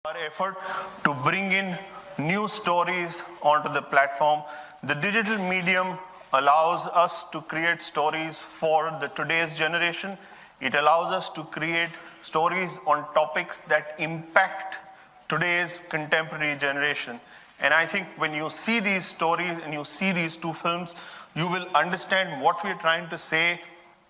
Our effort to bring in new stories onto the platform. The digital medium allows us to create stories for the today's generation. It allows us to create stories on topics that impact today's contemporary generation. And I think when you see these stories and you see these two films, you will understand what we're trying to say,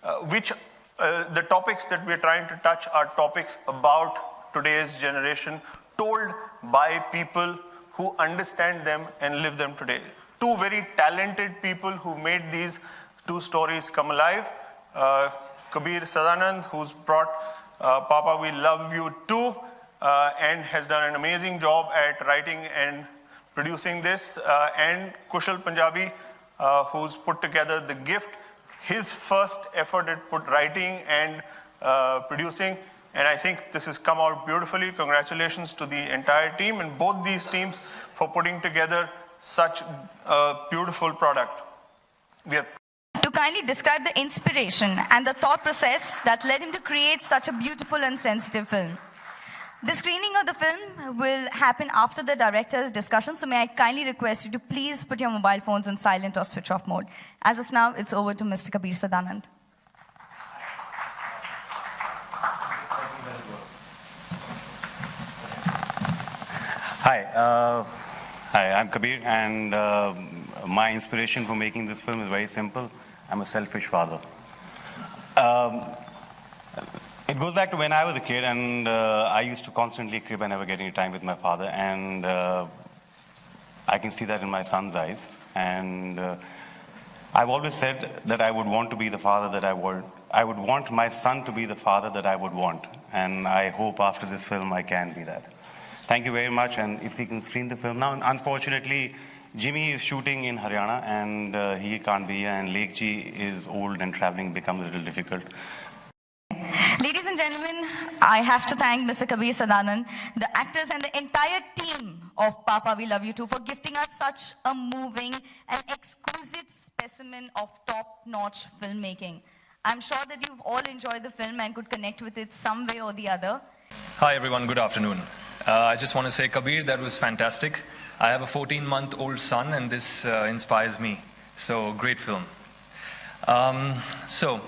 the topics that we're trying to touch are topics about today's generation, told by people who understand them and live them today. Two very talented people who made these two stories come alive. Kabir Sadanand, who's brought Papa We Love You Too, and has done an amazing job at writing and producing this, and Kushal Punjabi, who's put together The Gift, his first effort at writing and producing. And I think this has come out beautifully. Congratulations to the entire team and both these teams for putting together such a beautiful product. To kindly describe the inspiration and the thought process that led him to create such a beautiful and sensitive film. The screening of the film will happen after the director's discussion, so may I kindly request you to please put your mobile phones in silent or switch off mode. As of now, it's over to Mr. Kabir Sadanand. Hi, I'm Kabir, and my inspiration for making this film is very simple. I'm a selfish father. It goes back to when I was a kid, and I used to constantly crib and never get any time with my father, and I can see that in my son's eyes. And I've always said that I would want to be the father that I would. I would want my son to be the father that I would want, and I hope after this film I can be that. Thank you very much, and if we can screen the film now. Unfortunately, Jimmy is shooting in Haryana, and he can't be here, and Lake G is old and traveling becomes a little difficult. Ladies and gentlemen, I have to thank Mr. Kabir Sadanand, the actors and the entire team of Papa We Love You Too for gifting us such a moving and exquisite specimen of top-notch filmmaking. I'm sure that you've all enjoyed the film and could connect with it some way or the other. Hi everyone, good afternoon. I just want to say, Kabir, that was fantastic. I have a 14-month-old son and this inspires me. So, great film. So,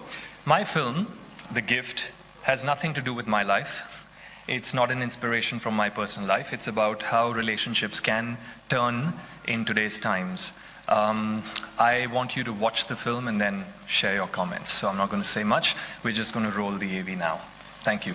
my film, The Gift, has nothing to do with my life. It's not an inspiration from my personal life. It's about how relationships can turn in today's times. I want you to watch the film and then share your comments. So I'm not going to say much. We're just going to roll the AV now. Thank you.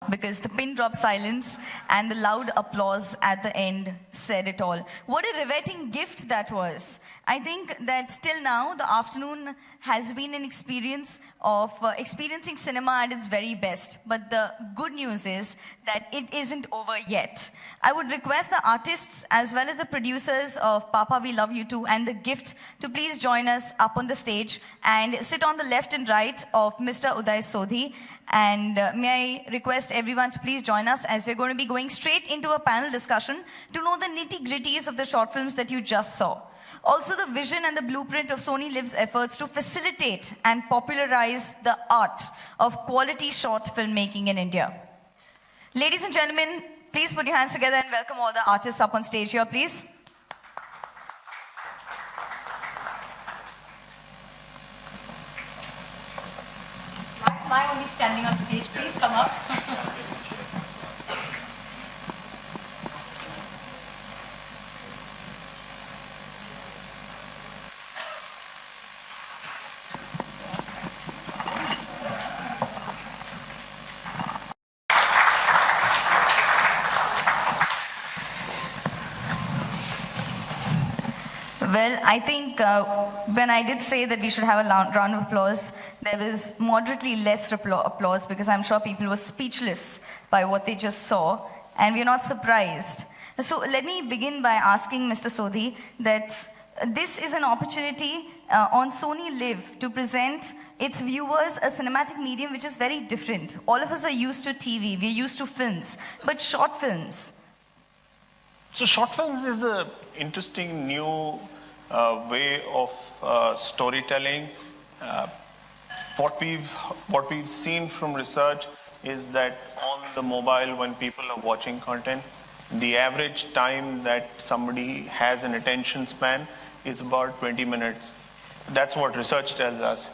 Because the pin drop silence and the loud applause at the end said it all. What a riveting gift that was. I think that till now, the afternoon has been an experience of experiencing cinema at its very best. But the good news is that it isn't over yet. I would request the artists as well as the producers of Papa We Love You Too and The Gift to please join us up on the stage and sit on the left and right of Mr. Uday Sodhi. And may I request everyone to please join us as we're going to be going straight into a panel discussion to know the nitty-gritties of the short films that you just saw. Also the vision and the blueprint of SonyLiv's efforts to facilitate and popularize the art of quality short filmmaking in India. Ladies and gentlemen, please put your hands together and welcome all the artists up on stage here, please. Am I only standing on stage? Please come up. Well, I think when I did say that we should have a round of applause, there was moderately less applause because I'm sure people were speechless by what they just saw, and we're not surprised. So let me begin by asking Mr. Sodhi that this is an opportunity on SonyLiv to present its viewers a cinematic medium which is very different. All of us are used to TV, we're used to films, but short films. So short films is an interesting new way of storytelling. What we've seen from research is that on the mobile, when people are watching content, the average time that somebody has an attention span is about 20 minutes. That's what research tells us.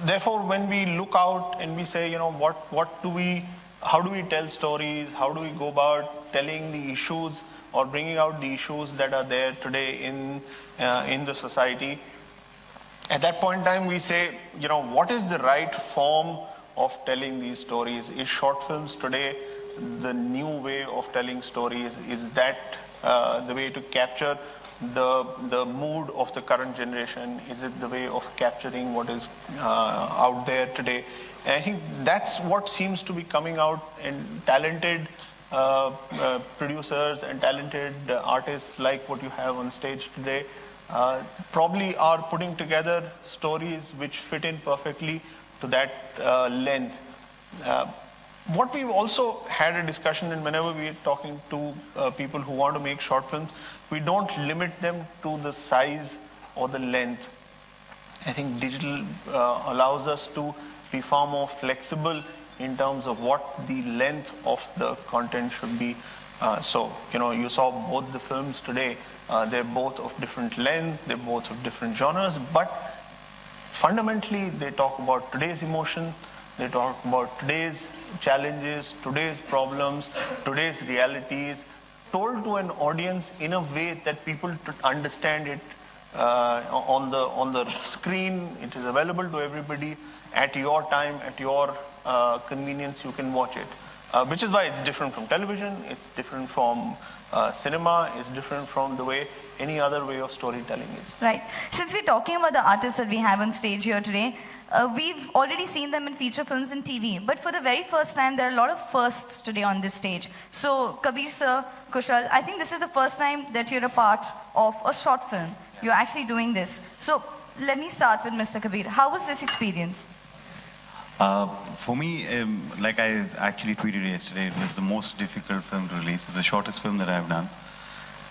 Therefore, when we look out and we say, how do we tell stories? How do we go about telling the issues or bringing out the issues that are there today in the society? At that point in time, we say, what is the right form of telling these stories? Is short films today the new way of telling stories? Is that the way to capture the mood of the current generation? Is it the way of capturing what is out there today? And I think that's what seems to be coming out, and talented producers and talented artists like what you have on stage today probably are putting together stories which fit in perfectly to that length. What we've also had a discussion, and whenever we're talking to people who want to make short films, we don't limit them to the size or the length. I think digital allows us to be far more flexible in terms of what the length of the content should be. You saw both the films today. They're both of different length, they're both of different genres, but fundamentally they talk about today's emotion, they talk about today's challenges, today's problems, today's realities, told to an audience in a way that people understand it on the screen. It is available to everybody at your time, at your convenience. You can watch it, which is why it's different from television, it's different from cinema, it's different from the way any other way of storytelling is. Right. Since we're talking about the artists that we have on stage here today, we've already seen them in feature films and TV, but for the very first time, there are a lot of firsts today on this stage. So, Kabir sir, Kushal, I think this is the first time that you're a part of a short film. You're actually doing this. So, let me start with Mr. Kabir. How was this experience? For me, like I actually tweeted yesterday, it was the most difficult film to release. It's the shortest film that I've done.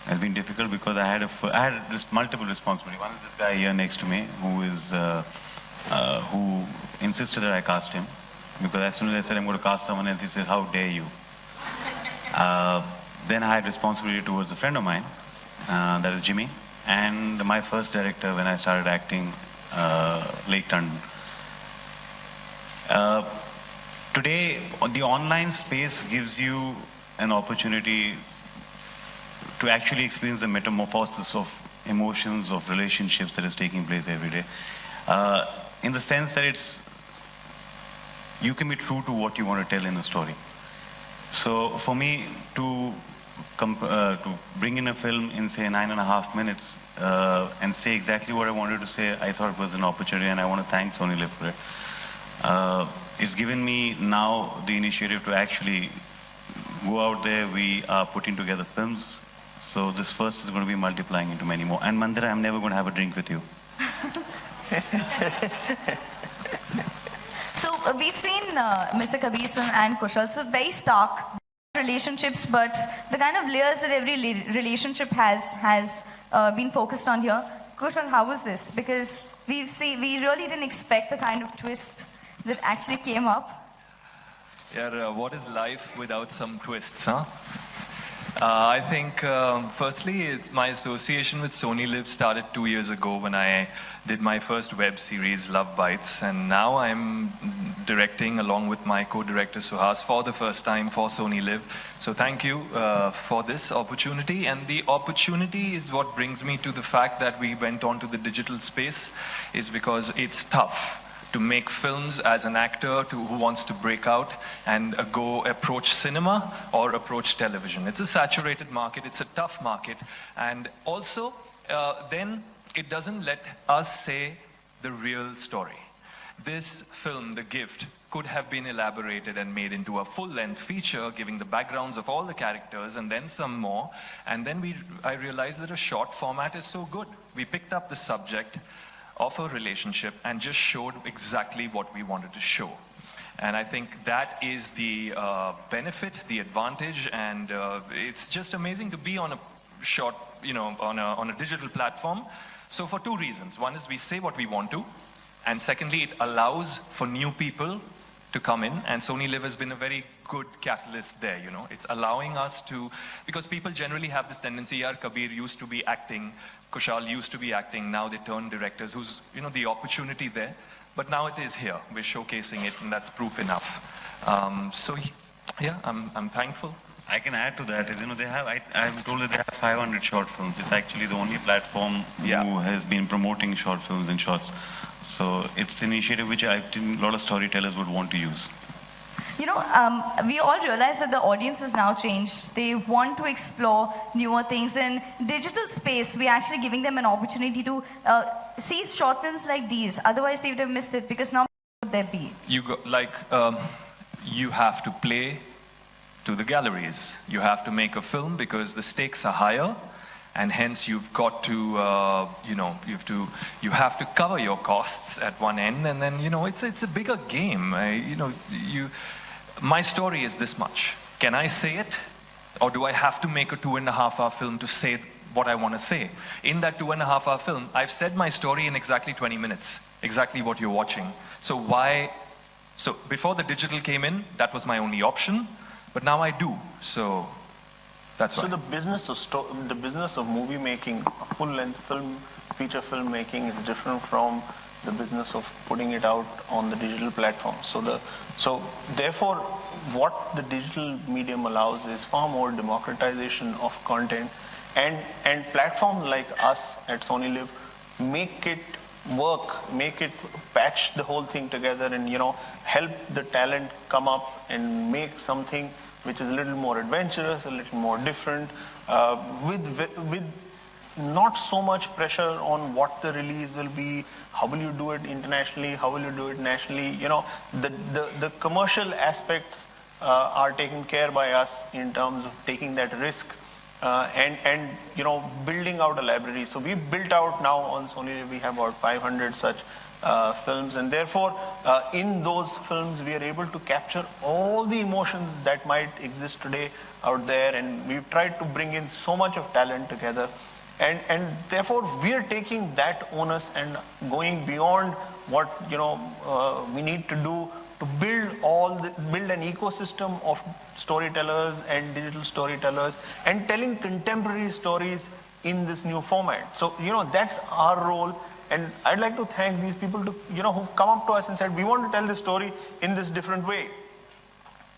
It's been difficult because I had multiple responsibilities. One is this guy here next to me who insisted that I cast him, because as soon as I said I'm going to cast someone else, he says, "How dare you?" Then I had responsibility towards a friend of mine, that is Jimmy, and my first director when I started acting, Lake Tandon. Today, the online space gives you an opportunity to actually experience the metamorphosis of emotions, of relationships that is taking place every day. In the sense that you can be true to what you want to tell in a story. So for me to bring in a film in say 9.5 minutes and say exactly what I wanted to say, I thought it was an opportunity, and I want to thank SonyLiv for it. It's given me now the initiative to actually go out there. We are putting together films. So this first is going to be multiplying into many more. And Mandira, I'm never going to have a drink with you. So we've seen Mr. Kabir's film and Kushal, so very stark relationships, but the kind of layers that every relationship has been focused on here. Kushal, how was this? Because we really didn't expect the kind of twist that actually came up. Yeah, what is life without some twists, huh? I think, firstly, my association with SonyLiv's started 2 years ago when I did my first web series, Love Bites, and now I'm directing along with my co-director Suhas for the first time for SonyLiv. So thank you for this opportunity, and the opportunity is what brings me to the fact that we went on to the digital space, is because it's tough to make films as an actor who wants to break out and go approach cinema or approach television. It's a saturated market, it's a tough market, and also then it doesn't let us say the real story. This film, The Gift, could have been elaborated and made into a full-length feature, giving the backgrounds of all the characters and then some more, and then I realized that a short format is so good. We picked up the subject of a relationship and just showed exactly what we wanted to show. And I think that is the benefit, the advantage, and it's just amazing to be on a short, on a digital platform. So for two reasons. One is we say what we want to, and secondly, it allows for new people to come in, and SonyLiv has been a very good catalyst there, you know. It's allowing us to, because people generally have this tendency, yeah, Kabir used to be acting, Kushal used to be acting, now they turn directors, who's, you know, the opportunity there, but now it is here, we're showcasing it, and that's proof enough. So, yeah, I'm thankful. I can add to that, is, you know, I'm told that they have 500 short films. It's actually the only platform who has been promoting short films and shorts. So it's an initiative which I think a lot of storytellers would want to use. You know, we all realize that the audience has now changed. They want to explore newer things. In digital space, we're actually giving them an opportunity to see short films like these. Otherwise, they would have missed it, because now would there be? You have to play to the galleries. You have to make a film because the stakes are higher. And hence you've got to, you know, you have to cover your costs at one end, and then, you know, it's a bigger game. You know, my story is this much. Can I say it? Or do I have to make a 2.5-hour film to say what I want to say? In that 2.5-hour film, I've said my story in exactly 20 minutes, exactly what you're watching. So before the digital came in, that was my only option, but now I do, so that's why. So the business of movie making, full-length film, feature film making is different from the business of putting it out on the digital platform. So therefore, what the digital medium allows is far more democratization of content, and platforms like us at SonyLiv make it work, make it patch the whole thing together, and, you know, help the talent come up and make something which is a little more adventurous, a little more different, with not so much pressure on what the release will be, how will you do it internationally, how will you do it nationally. You know, the commercial aspects are taken care by us in terms of taking that risk, and you know, building out a library. So we built out now on Sony, we have about 500 such films, and therefore in those films we are able to capture all the emotions that might exist today out there, and we've tried to bring in so much of talent together, and therefore we are taking that onus and going beyond what, you know, we need to do to build an ecosystem of storytellers and digital storytellers and telling contemporary stories in this new format. So, you know, that's our role. And I'd like to thank these people who've come up to us and said, we want to tell this story in this different way.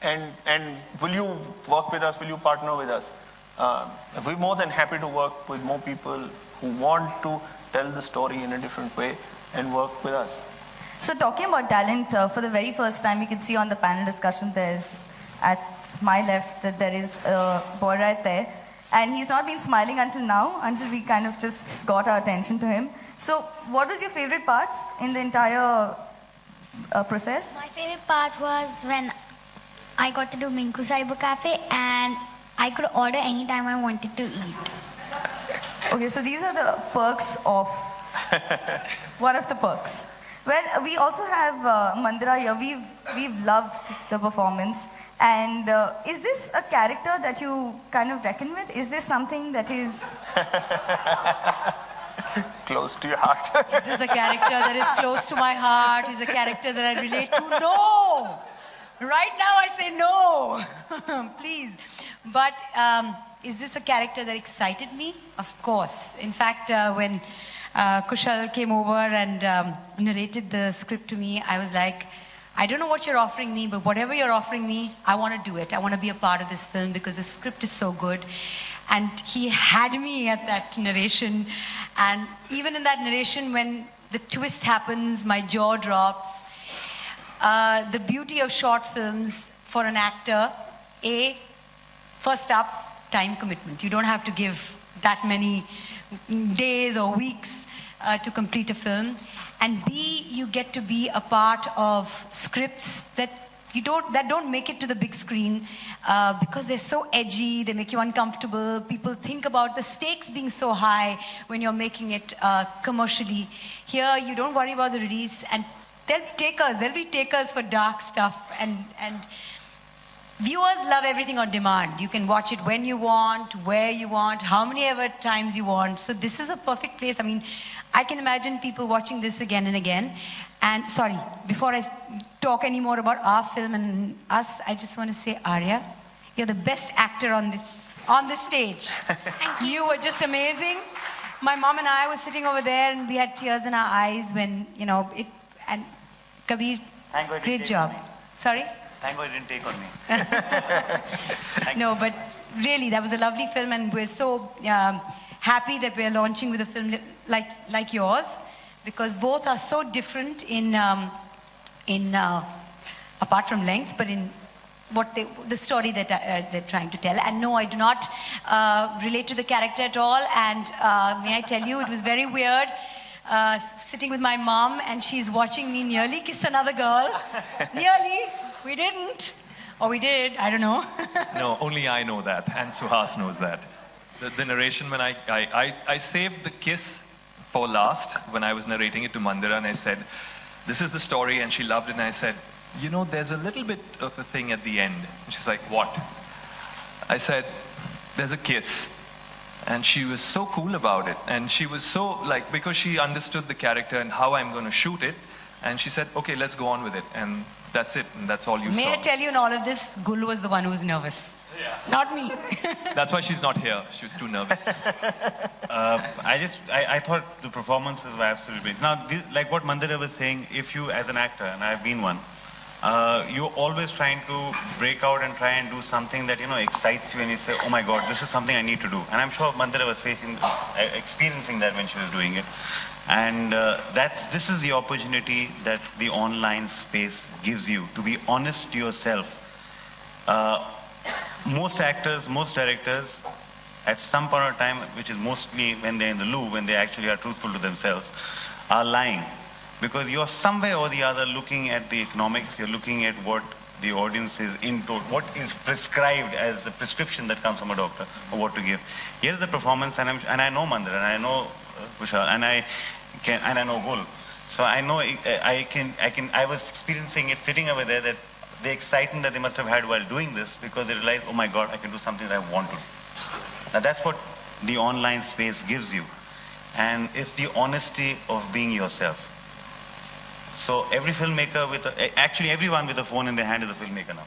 And will you work with us? Will you partner with us? We're more than happy to work with more people who want to tell the story in a different way and work with us. So talking about talent, for the very first time, we can see on the panel discussion, there's, at my left, that there is a boy right there. And he's not been smiling until now, until we kind of just got our attention to him. So what was your favorite part in the entire process? My favorite part was when I got to do Minku Cyber Cafe and I could order anytime I wanted to eat. Okay, so these are the perks of, one of the perks. Well, we also have Mandira here. We've loved the performance. And is this a character that you kind of reckon with? Is this something that is close to your heart? Is this a character that is close to my heart? Is a character that I relate to? No! Right now I say no. Please. But is this a character that excited me? Of course. In fact, when Kushal came over and narrated the script to me, I was like, I don't know what you're offering me, but whatever you're offering me, I want to do it. I want to be a part of this film because the script is so good. And he had me at that narration. And even in that narration, when the twist happens, my jaw drops. The beauty of short films for an actor, first up, time commitment. You don't have to give that many days or weeks to complete a film. And B, you get to be a part of scripts that don't make it to the big screen because they're so edgy, they make you uncomfortable. People think about the stakes being so high when you're making it commercially. Here, you don't worry about the release, and there'll be takers for dark stuff, and viewers love everything on demand. You can watch it when you want, where you want, how many ever times you want. So this is a perfect place. I mean, I can imagine people watching this again and again. And sorry, before I talk any more about our film and us, I just want to say, Arya, you're the best actor on this stage. You were just amazing. My mom and I were sitting over there and we had tears in our eyes when, you know, and Kabir, great job. Sorry? Thank God it didn't take on me. No, but really, that was a lovely film, and we're so happy that we're launching with a film like yours, because both are so different in apart from length, but in the story that they're trying to tell. And no, I do not relate to the character at all. And may I tell you, it was very weird sitting with my mom, and she's watching me nearly kiss another girl. Nearly. We didn't. Or we did. I don't know. No, only I know that, and Suhas knows that. The narration, when I saved the kiss for last when I was narrating it to Mandira, and I said, this is the story, and she loved it, and I said, you know, there's a little bit of a thing at the end. And she's like, what? I said, there's a kiss. And she was so cool about it. And she was so, like, because she understood the character and how I'm going to shoot it. And she said, okay, let's go on with it. And that's it. And that's all you saw. May I tell you, in all of this, Gul was the one who was nervous. Yeah. Not me. That's why she's not here. She was too nervous. I thought the performances were absolutely amazing. Now, like what Mandira was saying, if you, as an actor, and I've been one, you're always trying to break out and try and do something that, you know, excites you, and you say, oh my God, this is something I need to do. And I'm sure Mandira was experiencing that when she was doing it. And this is the opportunity that the online space gives you, to be honest to yourself. Most actors, most directors, at some point of time, which is mostly when they're in the loo, when they actually are truthful to themselves, are lying. Because you're somewhere or the other looking at the economics, you're looking at what the audience is into, what is prescribed as a prescription that comes from a doctor, or what to give. Here's the performance, and I know Mandira, and I know Kushal, and I know Gul. So I know I was experiencing it sitting over there, that the excitement that they must have had while doing this, because they realized, oh my God, I can do something that I want to do. Now that's what the online space gives you. And it's the honesty of being yourself. So every filmmaker actually everyone with a phone in their hand is a filmmaker now.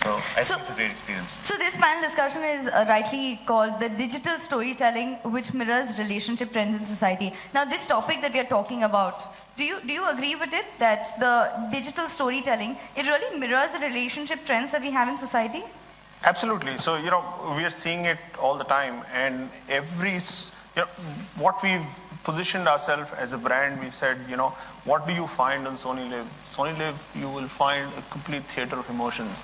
So I think it's a great experience. So this panel discussion is rightly called the digital storytelling which mirrors relationship trends in society. Now this topic that we are talking about, do you agree with it, that the digital storytelling, it really mirrors the relationship trends that we have in society? Absolutely. So, you know, we are seeing it all the time, and what we've positioned ourselves as a brand, we've said, you know, what do you find on SonyLiv? SonyLiv, you will find a complete theater of emotions.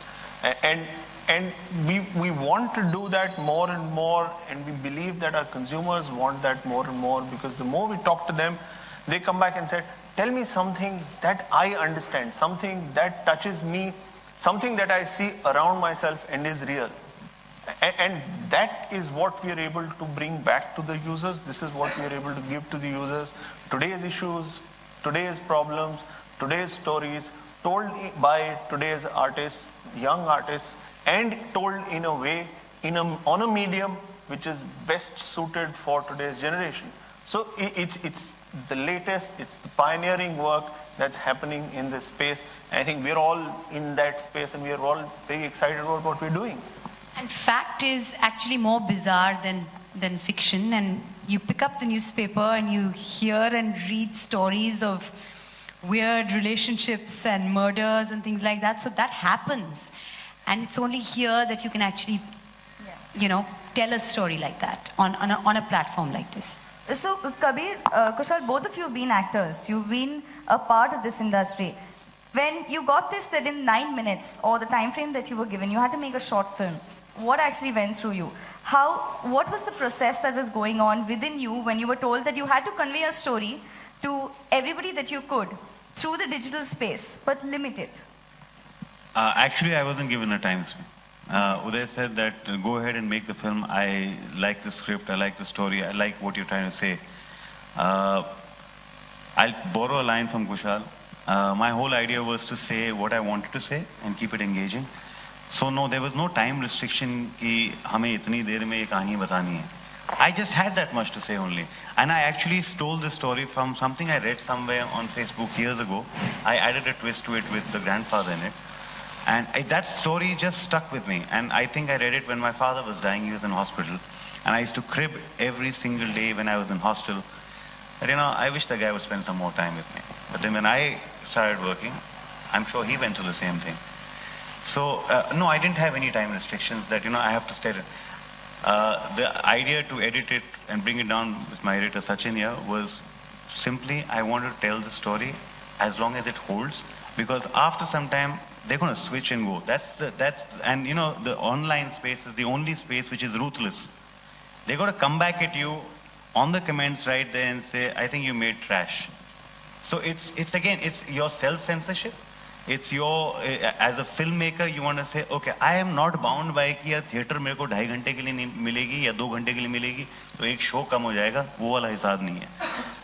And we want to do that more and more, and we believe that our consumers want that more and more, because the more we talk to them, they come back and say, tell me something that I understand, something that touches me, something that I see around myself and is real. And that is what we are able to bring back to the users. This is what we are able to give to the users. Today's issues, today's problems, today's stories, told by today's artists, young artists, and told in a way, on a medium which is best suited for today's generation. So it's the latest, it's the pioneering work that's happening in this space. And I think we're all in that space, and we're all very excited about what we're doing. And fact is actually more bizarre than fiction. And you pick up the newspaper and you hear and read stories of weird relationships and murders and things like that. So that happens. And it's only here that you can actually, you know, tell a story like that on a platform like this. So, Kabir, Kushal, both of you have been actors. You've been a part of this industry. When you got this, that in 9 minutes, or the time frame that you were given, you had to make a short film. What actually went through you? What was the process that was going on within you when you were told that you had to convey a story to everybody that you could through the digital space, but limit it? Actually, I wasn't given a time span. Uday said that go ahead and make the film. I like the script, I like the story, I like what you're trying to say. I'll borrow a line from Kushal. My whole idea was to say what I wanted to say and keep it engaging. So no, there was no time restriction कि हमें इतनी देर में ये कहानी बतानी है. I just had that much to say only. And I actually stole this story from something I read somewhere on Facebook years ago. I added a twist to it with the grandfather in it. And that story just stuck with me. And I think I read it when my father was dying. He was in hospital. And I used to crib every single day when I was in hostel. But I wish the guy would spend some more time with me. But then when I started working, I'm sure he went through the same thing. So, no, I didn't have any time restrictions that, I have to stay it. The idea to edit it and bring it down with my editor Sachin here was simply I wanted to tell the story as long as it holds, because after some time they're going to switch and go. And the online space is the only space which is ruthless. They're going to come back at you on the comments right there and say, I think you made trash. So it's your self-censorship. It's your, as a filmmaker, you want to say, okay, I am not bound by कि यार theater मेरे को 2.5 घंटे के लिए नहीं मिलेगी या 2 घंटे के लिए मिलेगी, तो एक शो कम हो जाएगा, वो वाला हिसाब नहीं है.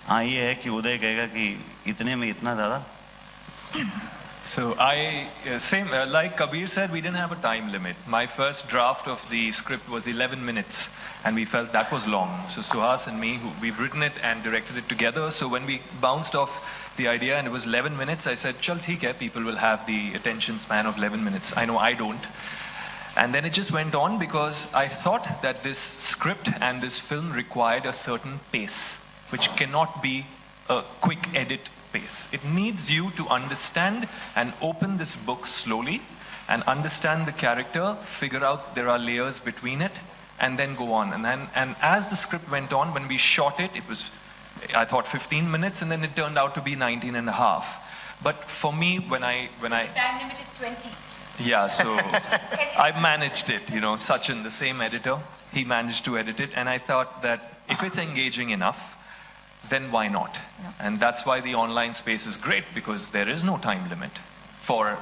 हाँ ये है कि उदय कहेगा कि इतने में इतना ज़्यादा. So like Kabir said, we didn't have a time limit. My first draft of the script was 11 minutes, and we felt that was long. So Suhas and me, we've written it and directed it together. So when we bounced off the idea and it was 11 minutes, I said, chal theek hai, people will have the attention span of 11 minutes. I know I don't. And then it just went on because I thought that this script and this film required a certain pace, which cannot be a quick edit pace. It needs you to understand and open this book slowly and understand the character, figure out there are layers between it, and then go on. And as the script went on, when we shot it, it was, I thought 15 minutes, and then it turned out to be 19 and a half. But for me, when I Time limit is 20. yeah, so I managed it, Sachin, the same editor, he managed to edit it, and I thought that if it's engaging enough, then why not? Yeah. And that's why the online space is great, because there is no time limit for,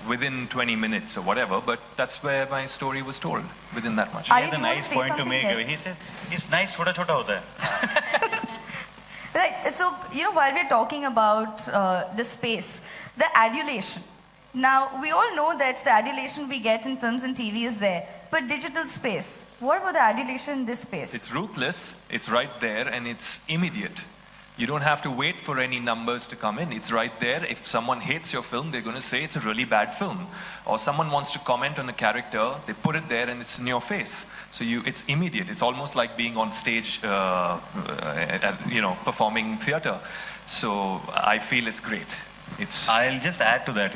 within 20 minutes or whatever, but that's where my story was told, within that much. He had a nice point to make. Yes. He said, it's nice, chota hota hai. Right, so, while we're talking about the space, the adulation. Now, we all know that the adulation we get in films and TV is there, but digital space, what about the adulation in this space? It's ruthless, it's right there, and it's immediate. You don't have to wait for any numbers to come in. It's right there. If someone hates your film, they're going to say it's a really bad film. Or someone wants to comment on a character, they put it there and it's in your face. So it's immediate. It's almost like being on stage, performing theater. So I feel it's great. I'll just add to that,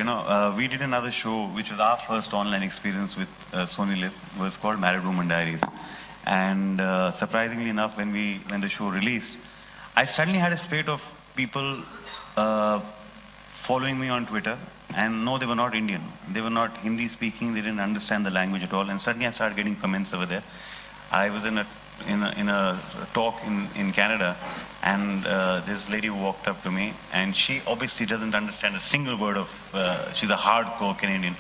we did another show, which was our first online experience with SonyLiv's. It was called Married Woman Diaries. And surprisingly enough, when the show released, I suddenly had a spate of people following me on Twitter, and no, they were not Indian. They were not Hindi speaking. They didn't understand the language at all. And suddenly I started getting comments over there. I was in a talk in Canada, and this lady walked up to me, and she obviously doesn't understand a single word of, she's a hardcore Canadian.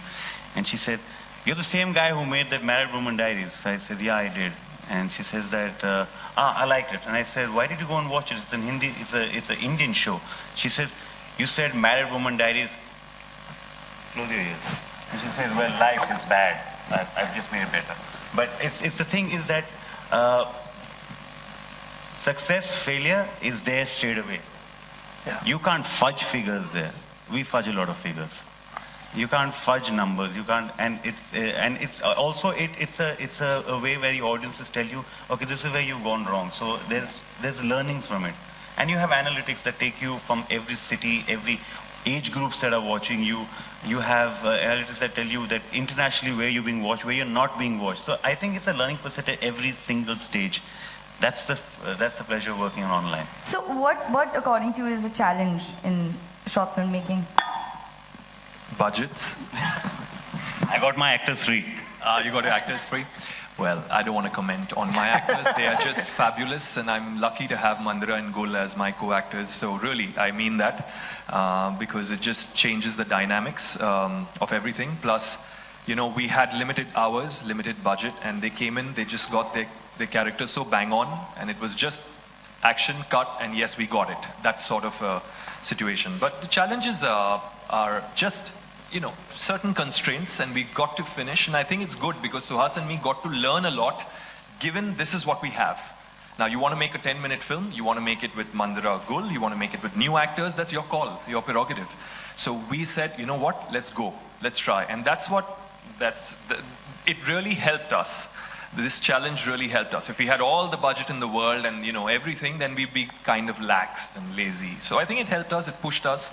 And she said, "You're the same guy who made that Married Woman Diaries." So I said, "Yeah, I did." And she says that, I liked it. And I said, "Why did you go and watch it? It's in Hindi, it's an Indian show." She said, "You said Married Woman Diaries." Close your ears. And she said, "Well, life is bad. I've just made it better." But it's the thing is that success, failure is there straight away. Yeah. You can't fudge figures there. We fudge a lot of figures. You can't fudge numbers. You can't, and it's also it's a way where the audiences tell you, okay, this is where you've gone wrong. So there's learnings from it, and you have analytics that take you from every city, every age groups that are watching you. You have analytics that tell you that internationally where you're being watched, where you're not being watched. So I think it's a learning process at every single stage. That's the pleasure of working on online. So what according to you is a challenge in short film making? Budgets. I got my actors free. You got your actors free? Well, I don't want to comment on my actors. They are just fabulous, and I'm lucky to have Mandira and Gul as my co-actors. So really, I mean that, because it just changes the dynamics of everything. Plus, we had limited hours, limited budget, and they came in, they just got their characters so bang on, and it was just action, cut, and yes, we got it. That sort of situation. But the challenges are just, certain constraints, and we got to finish. And I think it's good because Suhas and me got to learn a lot given this is what we have. Now, you want to make a 10-minute film, you want to make it with Mandira Gul, you want to make it with new actors, that's your call, your prerogative. So we said, you know what, let's go, let's try. And it really helped us. This challenge really helped us. If we had all the budget in the world and everything, then we'd be kind of lax and lazy. So I think it helped us, it pushed us,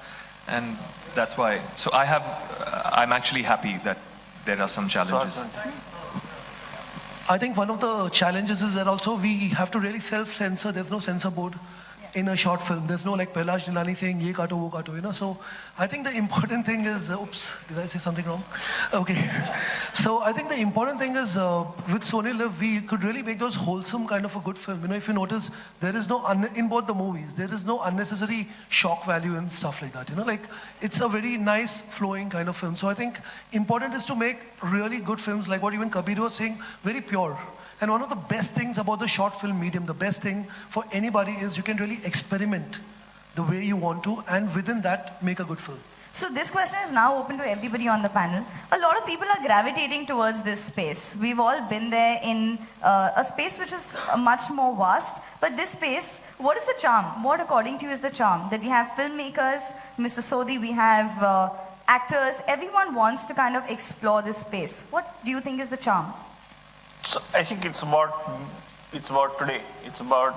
and that's why. So I'm actually happy that there are some challenges. I think one of the challenges is that also we have to really self-censor. There's no censor board in a short film. There's no like Pehlash Nilani saying, ye kato, wo kato, So I think the important thing is, oops, did I say something wrong? Okay. So I think the important thing is with SonyLiv, we could really make those wholesome kind of a good film. If you notice, there is no, in both the movies, there is no unnecessary shock value and stuff like that. Like it's a very nice flowing kind of film. So I think important is to make really good films like what even Kabir was saying, very pure. And one of the best things about the short film medium, the best thing for anybody is you can really experiment the way you want to, and within that, make a good film. So this question is now open to everybody on the panel. A lot of people are gravitating towards this space. We've all been there in a space which is much more vast. But this space, what is the charm? What, according to you, is the charm? That we have filmmakers, Mr. Sodhi, we have actors. Everyone wants to kind of explore this space. What do you think is the charm? So I think it's about today. It's about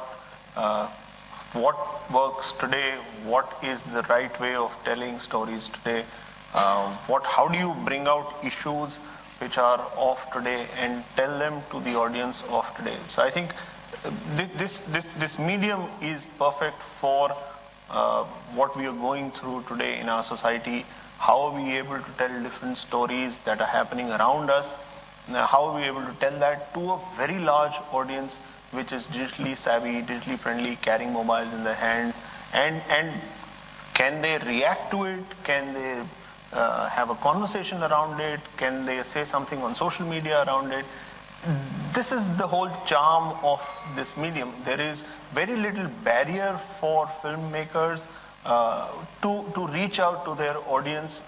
what works today, what is the right way of telling stories today, how do you bring out issues which are of today and tell them to the audience of today. So I think this medium is perfect for what we are going through today in our society. How are we able to tell different stories that are happening around us? Now, how are we able to tell that to a very large audience which is digitally savvy, digitally friendly, carrying mobiles in their hand, and can they react to it? Can they have a conversation around it? Can they say something on social media around it? This is the whole charm of this medium. There is very little barrier for filmmakers to reach out to their audience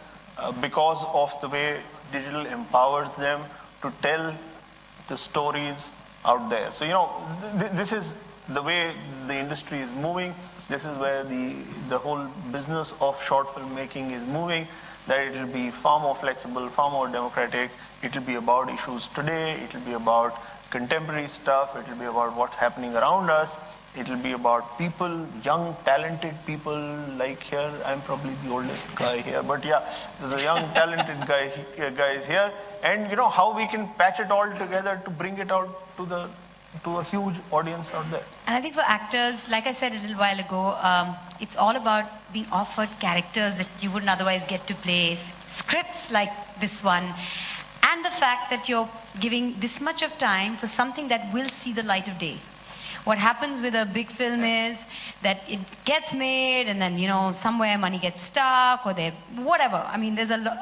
because of the way digital empowers them to tell the stories out there. So, this is the way the industry is moving. This is where the whole business of short filmmaking is moving, that it will be far more flexible, far more democratic. It will be about issues today. It will be about contemporary stuff. It will be about what's happening around us. It will be about people, young, talented people like here. I'm probably the oldest guy here, but yeah, there's a young, talented guys here. And how we can patch it all together to bring it out to a huge audience out there. And I think for actors, like I said a little while ago, it's all about being offered characters that you wouldn't otherwise get to play, scripts like this one, and the fact that you're giving this much of time for something that will see the light of day. What happens with a big film is that it gets made and then, somewhere money gets stuck or whatever. I mean, there's a lot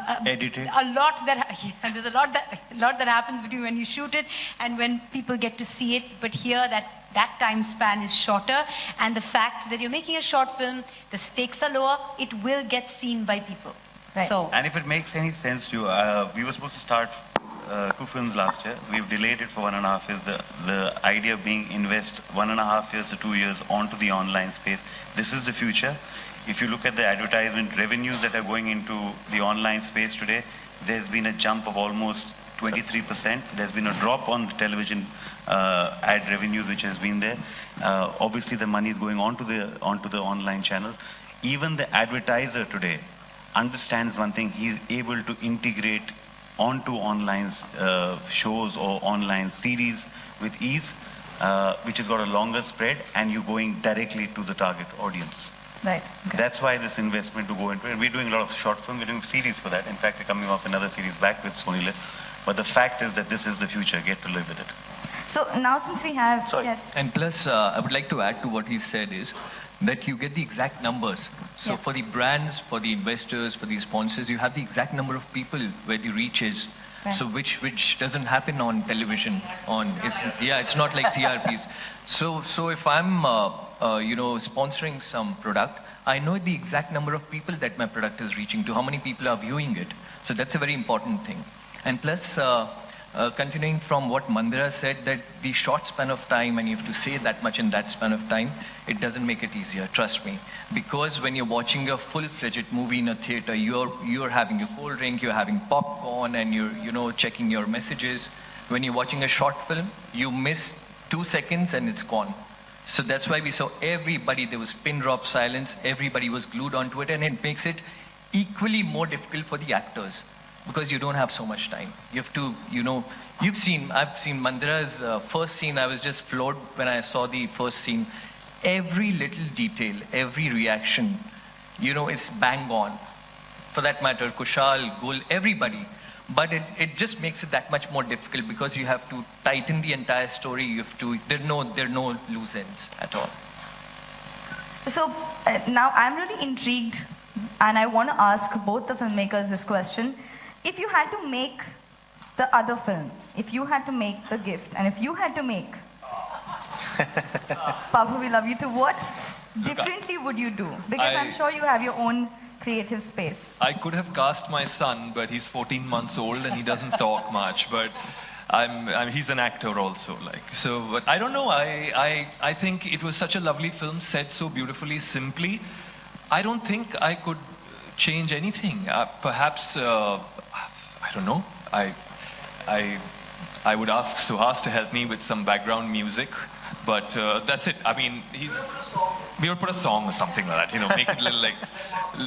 that happens between when you shoot it and when people get to see it. But here that time span is shorter, and the fact that you're making a short film, the stakes are lower, it will get seen by people. Right. So, and if it makes any sense to you, we were supposed to start 2 films last year. We've delayed it for 1.5 years. The idea being invest 1.5 years to 2 years onto the online space. This is the future. If you look at the advertisement revenues that are going into the online space today, there's been a jump of almost 23%. There's been a drop on the television ad revenues which has been there. Obviously the money is going onto the online channels. Even the advertiser today understands one thing. He's able to integrate onto online shows or online series with ease, which has got a longer spread, and you're going directly to the target audience. Right. Okay. That's why this investment to go into it. We're doing a lot of short film, we're doing series for that. In fact, we're coming off another series back with SonyLiv. But the fact is that this is the future. Get to live with it. So now since we have... Sorry. Yes. And plus, I would like to add to what he said is that you get the exact numbers. So for the brands, for the investors, for the sponsors, you have the exact number of people where the reach is. Right. So which doesn't happen on television. It's not like TRPs. So if I'm sponsoring some product, I know the exact number of people that my product is reaching to, how many people are viewing it. So that's a very important thing. And plus, continuing from what Mandira said, that the short span of time, and you have to say that much in that span of time, it doesn't make it easier, trust me. Because when you're watching a full-fledged movie in a theater, you're having a cold drink, you're having popcorn, and you're checking your messages. When you're watching a short film, you miss 2 seconds and it's gone. So that's why we saw everybody, there was pin drop silence, everybody was glued onto it, and it makes it equally more difficult for the actors because you don't have so much time. You have to, I've seen Mandira's first scene. I was just floored when I saw the first scene. Every little detail, every reaction, is bang on. For that matter, Kushal, Gul, everybody. But it just makes it that much more difficult because you have to tighten the entire story. You have to, there are no loose ends at all. So now I'm really intrigued, and I want to ask both the filmmakers this question. If you had to make the other film, if you had to make The Gift, and if you had to make Papa, We Love You Too, what differently would you do? Because I'm sure you have your own creative space. I could have cast my son, but he's 14 months old and he doesn't talk much. But he's an actor also, But I don't know. I think it was such a lovely film, said so beautifully, simply. I don't think I could change anything. Perhaps I don't know. I would ask Suhas to help me with some background music, but that's it. I mean, we would put a song or something like that, make it a little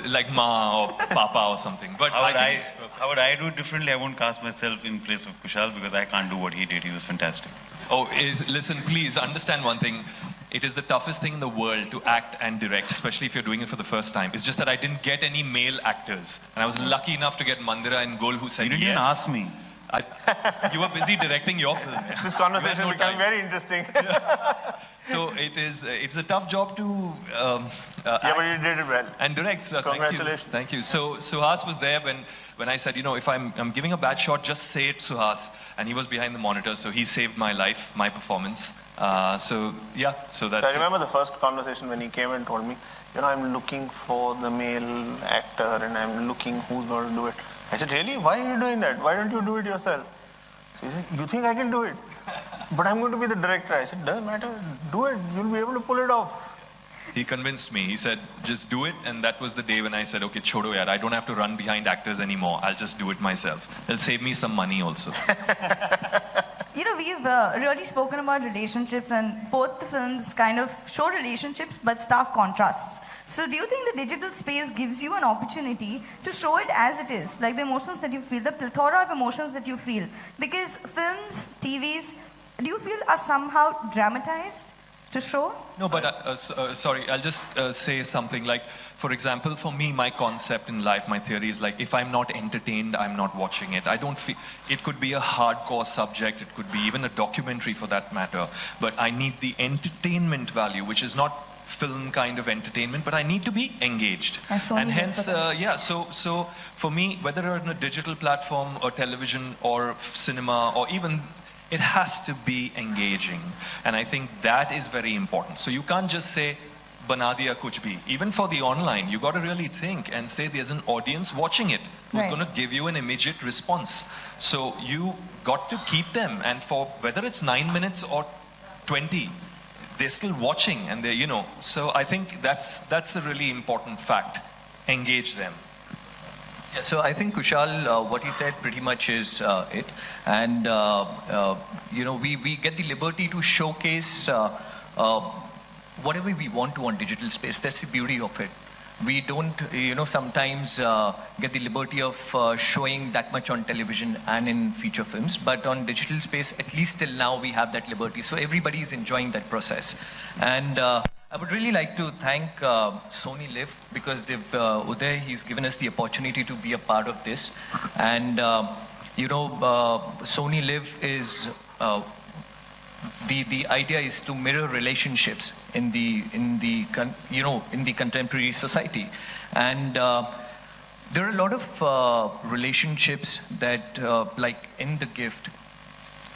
like Ma or Papa or something. But how would I do it differently? I won't cast myself in place of Kushal because I can't do what he did. He was fantastic. Listen, please understand one thing. It is the toughest thing in the world to act and direct, especially if you're doing it for the first time. It's just that I didn't get any male actors. And I was lucky enough to get Mandira and Gol who said yes. You didn't even ask me. You were busy directing your film. Yeah. This conversation became very interesting. So it's a tough job to but you did it well. And direct. So congratulations. Thank you. So Suhas was there when I said, if I'm giving a bad shot, just say it, Suhas. And he was behind the monitor, so he saved my life, my performance. So that's So I remember the first conversation when he came and told me, I'm looking for the male actor and I'm looking who's going to do it. I said, really? Why are you doing that? Why don't you do it yourself? So he said, you think I can do it? But I'm going to be the director. I said, doesn't matter. Do it. You'll be able to pull it off. He convinced me. He said, just do it. And that was the day when I said, okay, chodo yaar, I don't have to run behind actors anymore. I'll just do it myself. It'll save me some money also. We've really spoken about relationships, and both the films kind of show relationships but stark contrasts. So do you think the digital space gives you an opportunity to show it as it is, like the emotions that you feel, the plethora of emotions that you feel? Because films, TVs, do you feel are somehow dramatized to show? No, but sorry, I'll just say something like, for example, for me, my concept in life, my theory is like, if I'm not entertained, I'm not watching it. I don't feel, it could be a hardcore subject, it could be even a documentary for that matter, but I need the entertainment value, which is not film kind of entertainment, but I need to be engaged. And hence, so for me, whether on a digital platform or television or cinema or even, it has to be engaging. And I think that is very important. So you can't just say, bana diya kuch bhi. Even for the online, you got to really think and say there's an audience watching it who's going to give you an immediate response. So you got to keep them, and for whether it's 9 minutes or 20, they're still watching, and they, So I think that's a really important fact. Engage them. Yeah, so I think Kushal, what he said pretty much is it. And, we get the liberty to showcase whatever we want to on digital space. That's the beauty of it. We don't, sometimes get the liberty of showing that much on television and in feature films. But on digital space, at least till now, we have that liberty. So everybody is enjoying that process. And I would really like to thank SonyLiv, because Uday, he's given us the opportunity to be a part of this. And, SonyLiv is, the idea is to mirror relationships in the contemporary society. And there are a lot of relationships that, like in The Gift,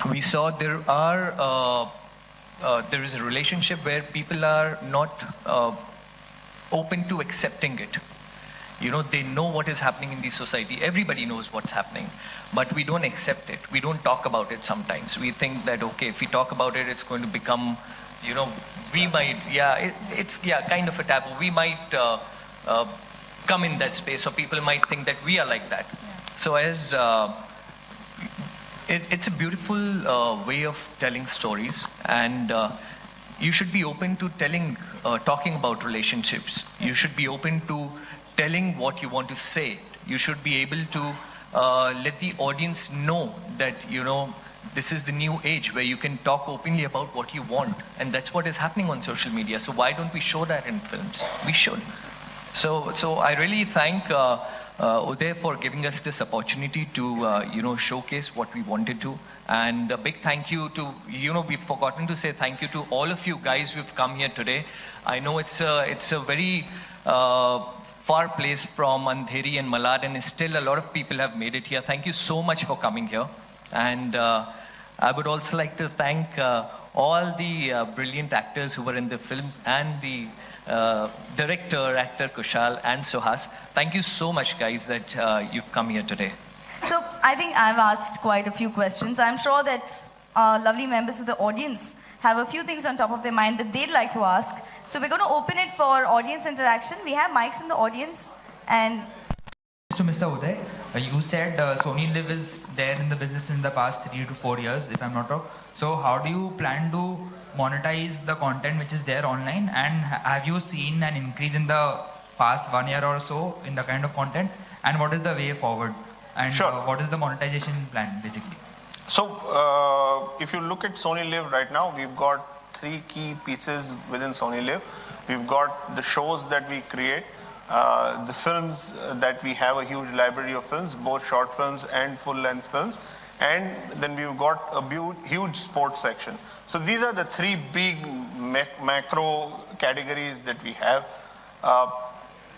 we saw there is a relationship where people are not open to accepting it. You know, they know what is happening in the society. Everybody knows what's happening, but we don't accept it. We don't talk about it sometimes. We think that, okay, if we talk about it, it's going to become, you know, we might, it's kind of a taboo. We might come in that space, or people might think that we are like that. So as it's a beautiful way of telling stories, and you should be open to talking about relationships. You should be open to telling what you want to say. You should be able to let the audience know that, you know, this is the new age where you can talk openly about what you want, and that's what is happening on social media. So why don't we show that in films? We should. So I really thank Uday for giving us this opportunity to, you know, showcase what we wanted to. And a big thank you to, you know, we've forgotten to say thank you to all of you guys who've come here today. I know it's a very far place from Andheri and Malad, and still a lot of people have made it here. Thank you so much for coming here. And I would also like to thank all the brilliant actors who were in the film, and the director, actor Kushal and Suhas. Thank you so much, guys, that you've come here today. So I think I've asked quite a few questions. I'm sure that our lovely members of the audience have a few things on top of their mind that they'd like to ask. So we're going to open it for audience interaction. We have mics in the audience. And to Mr. Uday, you said SonyLiv is there in the business in the past 3 to 4 years, if I'm not wrong. So how do you plan to monetize the content which is there online? And have you seen an increase in the past 1 year or so in the kind of content? And what is the way forward? And what is the monetization plan, basically? So, if you look at SonyLiv right now, we've got 3 key pieces within SonyLiv. We've got the shows that we create, the films that we have a huge library of films, both short films and full-length films, and then we've got a huge sports section. So these are the 3 big macro categories that we have.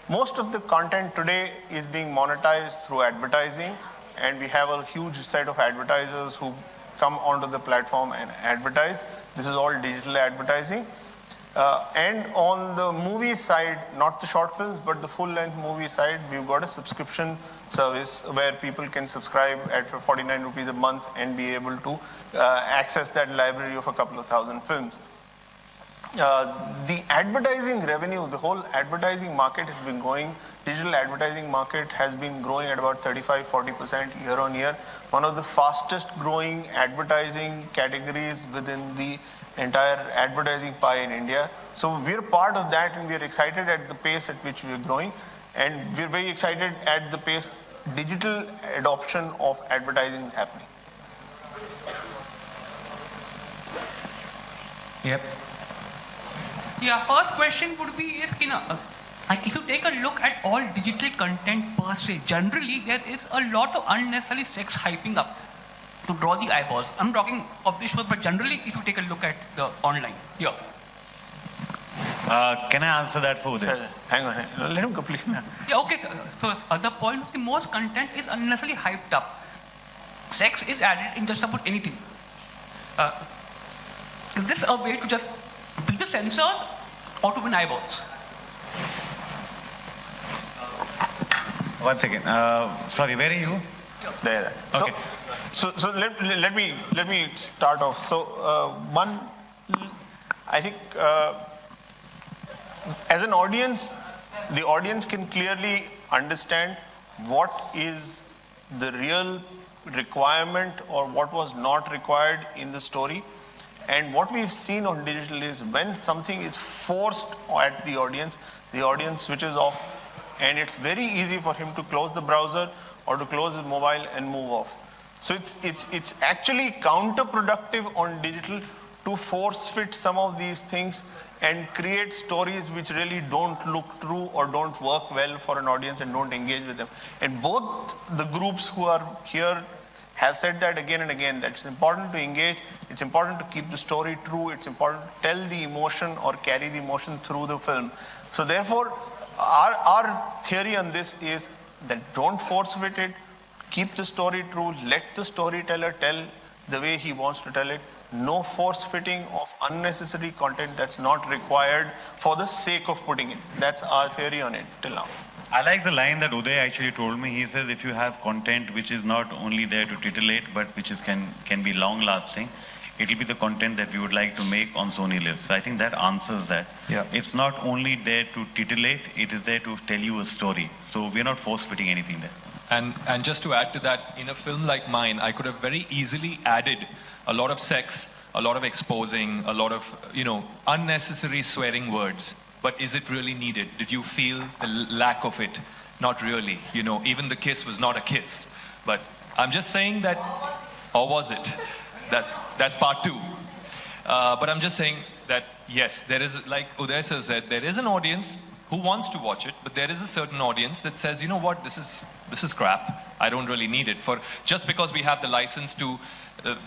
Most of the content today is being monetized through advertising, and we have a huge set of advertisers who come onto the platform and advertise. This is all digital advertising. And on the movie side, not the short films, but the full-length movie side, we've got a subscription service where people can subscribe at 49 rupees a month and be able to access that library of a couple of thousand films. The advertising revenue, the whole advertising market has been growing. Digital advertising market has been growing at about 35-40% year on year. One of the fastest growing advertising categories within the entire advertising pie in India. So we're part of that, and we're excited at the pace at which we're growing. And we're very excited at the pace digital adoption of advertising is happening. Yep. Yeah, first question would be is, like if you take a look at all digital content per se, generally there is a lot of unnecessary sex hyping up to draw the eyeballs. I'm talking of this show, but generally if you take a look at the online. Yeah. Can I answer that for Uday? Hang on, let him complete. Yeah, okay. So the point is the most content is unnecessarily hyped up. Sex is added in just about anything. Is this a way to just be the censors or to win eyeballs? One second. Sorry, where are you? There. Okay. So let me start off. So one, I think as an audience, the audience can clearly understand what is the real requirement or what was not required in the story. And what we've seen on digital is when something is forced at the audience switches off, and it's very easy for him to close the browser or to close his mobile and move off. So it's actually counterproductive on digital to force fit some of these things and create stories which really don't look true or don't work well for an audience and don't engage with them. And both the groups who are here have said that again and again, that it's important to engage, it's important to keep the story true, it's important to tell the emotion or carry the emotion through the film. So therefore, our theory on this is that don't force fit it, keep the story true, let the storyteller tell the way he wants to tell it. No force fitting of unnecessary content that's not required for the sake of putting it. That's our theory on it till now. I like the line that Uday actually told me. He says, if you have content which is not only there to titillate, but which is can be long-lasting, it will be the content that we would like to make on SonyLiv's. So I think that answers that. Yeah. It's not only there to titillate, it is there to tell you a story. So we're not force-fitting anything there. And just to add to that, in a film like mine, I could have very easily added a lot of sex, a lot of exposing, a lot of, unnecessary swearing words. But is it really needed? Did you feel the lack of it? Not really. Even the kiss was not a kiss. But I'm just saying that, or was it? That's part 2. But I'm just saying that, yes, there is, like Uday sir said, there is an audience who wants to watch it, but there is a certain audience that says, you know what, this is crap. I don't really need it. Just because we have the license to,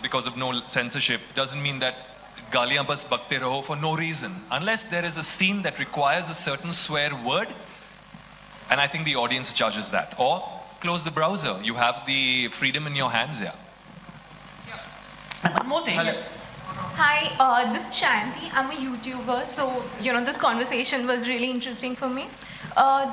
because of no censorship, doesn't mean that Galiyan bas bakte raho for no reason. Unless there is a scene that requires a certain swear word, and I think the audience judges that. Or close the browser. You have the freedom in your hands, yeah. And one more thing. Yes. Hi, this is Shanti. I'm a YouTuber, so this conversation was really interesting for me.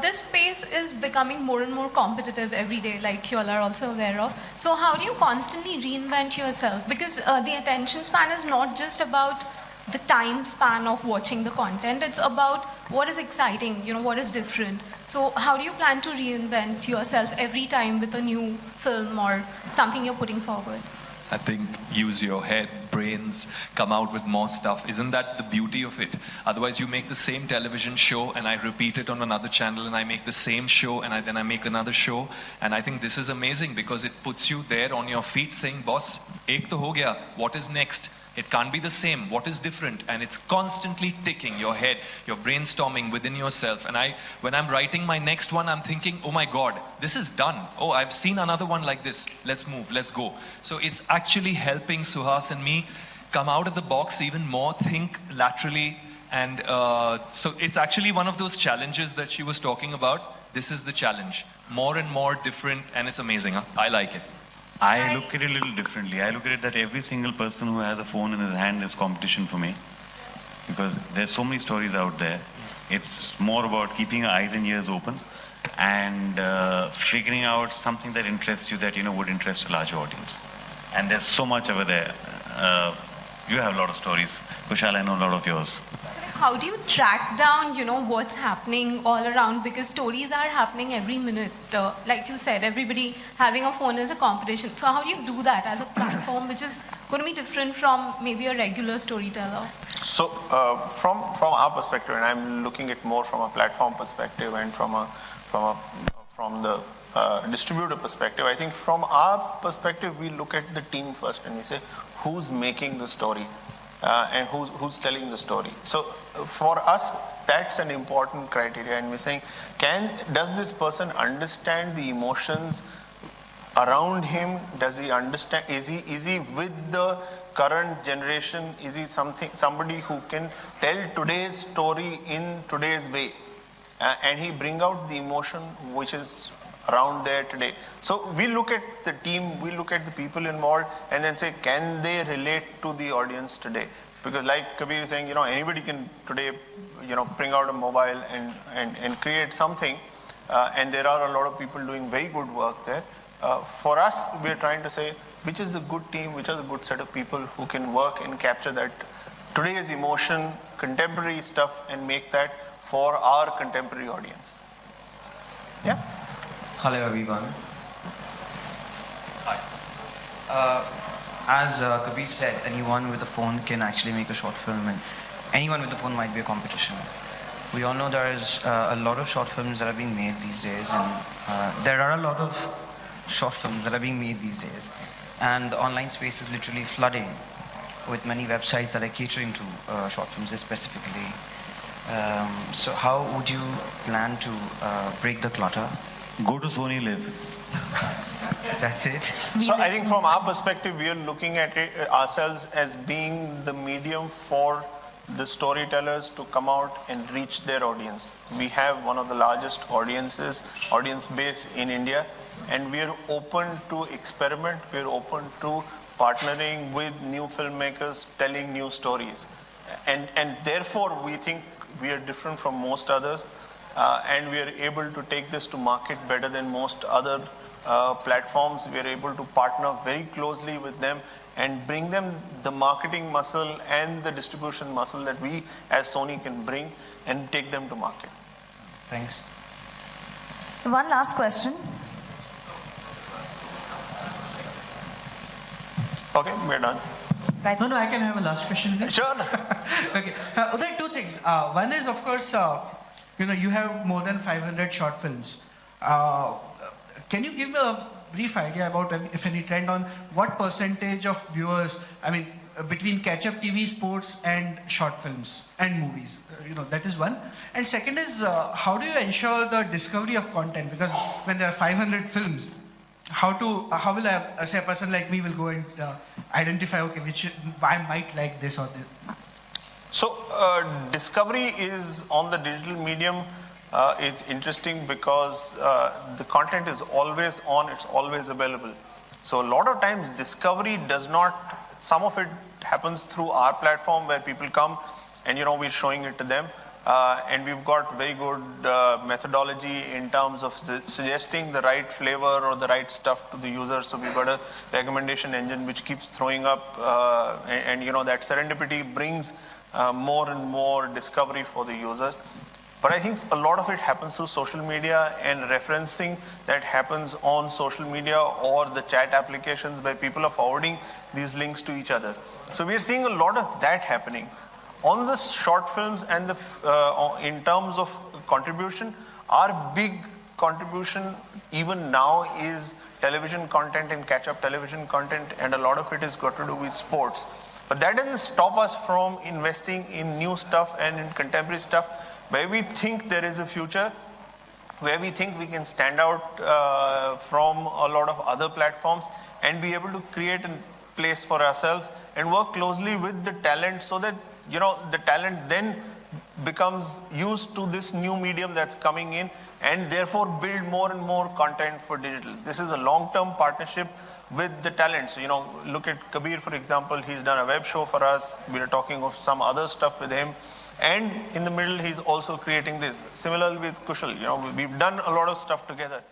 This space is becoming more and more competitive every day, like you all are also aware of. So how do you constantly reinvent yourself? Because the attention span is not just about the time span of watching the content, it's about what is exciting, what is different. So how do you plan to reinvent yourself every time with a new film or something you're putting forward? I think use your head, brains, come out with more stuff. Isn't that the beauty of it? Otherwise you make the same television show and I repeat it on another channel, and I make the same show and then I make another show. And I think this is amazing because it puts you there on your feet saying, boss, ek to ho gaya, what is next? It can't be the same. What is different? And it's constantly ticking your head. You're brainstorming within yourself. And when I'm writing my next one, I'm thinking, oh my God, this is done. Oh, I've seen another one like this. Let's move, let's go. So it's actually helping Suhas and me come out of the box even more, think laterally. And so it's actually one of those challenges that she was talking about. This is the challenge. More and more different, and it's amazing. Huh? I like it. I look at it a little differently. I look at it that every single person who has a phone in his hand is competition for me. Because there's so many stories out there. It's more about keeping your eyes and ears open and figuring out something that interests you that would interest a larger audience. And there's so much over there. You have a lot of stories. Kushal, I know a lot of yours. How do you track down, what's happening all around? Because stories are happening every minute. Like you said, everybody having a phone is a competition. So how do you do that as a platform, which is going to be different from maybe a regular storyteller? So from our perspective, and I'm looking at more from a platform perspective and from the distributor perspective, I think from our perspective, we look at the team first and we say, who's making the story? And who's telling the story. So for us, that's an important criteria, and we're saying, does this person understand the emotions around him? Does he understand? Is he with the current generation? Is he somebody who can tell today's story in today's way, and he bring out the emotion which is around there today? So we look at the team, we look at the people involved, and then say, can they relate to the audience today? Because like Kabir is saying, anybody can today, bring out a mobile and create something, and there are a lot of people doing very good work there. For us, we are trying to say, which is a good team, which is a good set of people who can work and capture that today's emotion, contemporary stuff, and make that for our contemporary audience. Yeah. Hello everyone. Hi. As Kabir said, anyone with a phone can actually make a short film, and anyone with a phone might be a competition. We all know there is a lot of short films that are being made these days, and there are a lot of short films that are being made these days. And the online space is literally flooding with many websites that are catering to short films specifically. So how would you plan to break the clutter? Go to SonyLiv. That's it. So I think from our perspective, we are looking at it ourselves as being the medium for the storytellers to come out and reach their audience. We have one of the largest audience base in India, and we are open to experiment. We are open to partnering with new filmmakers, telling new stories. And therefore, we think we are different from most others. and we are able to take this to market better than most other platforms. We are able to partner very closely with them and bring them the marketing muscle and the distribution muscle that we as Sony can bring and take them to market. Thanks. One last question. Okay, we're done. Right. No, I can have a last question. Please. Sure. Okay. Uday, two things. One is, of course, you have more than 500 short films. Can you give a brief idea about, if any, trend on what percentage of viewers, between catch-up TV, sports, and short films and movies? That is one. And second is, how do you ensure the discovery of content? Because when there are 500 films, how will a person like me will go and identify, okay, which I might like this or this? So discovery is on the digital medium is interesting because the content is always on, it's always available. So a lot of times discovery does not, some of it happens through our platform where people come and we're showing it to them. And we've got very good methodology in terms of suggesting the right flavor or the right stuff to the user. So we've got a recommendation engine which keeps throwing up and that serendipity brings more and more discovery for the users. But I think a lot of it happens through social media and referencing that happens on social media or the chat applications where people are forwarding these links to each other. So we are seeing a lot of that happening. On the short films and in terms of contribution, our big contribution even now is television content and catch-up television content, and a lot of it is got to do with sports. But that doesn't stop us from investing in new stuff and in contemporary stuff where we think there is a future, where we think we can stand out from a lot of other platforms and be able to create a place for ourselves and work closely with the talent so that the talent then becomes used to this new medium that's coming in and therefore build more and more content for digital. This is a long-term partnership with the talent. So, look at Kabir, for example. He's done a web show for us. We are talking of some other stuff with him. And in the middle, he's also creating this. Similarly with Kushal, we've done a lot of stuff together.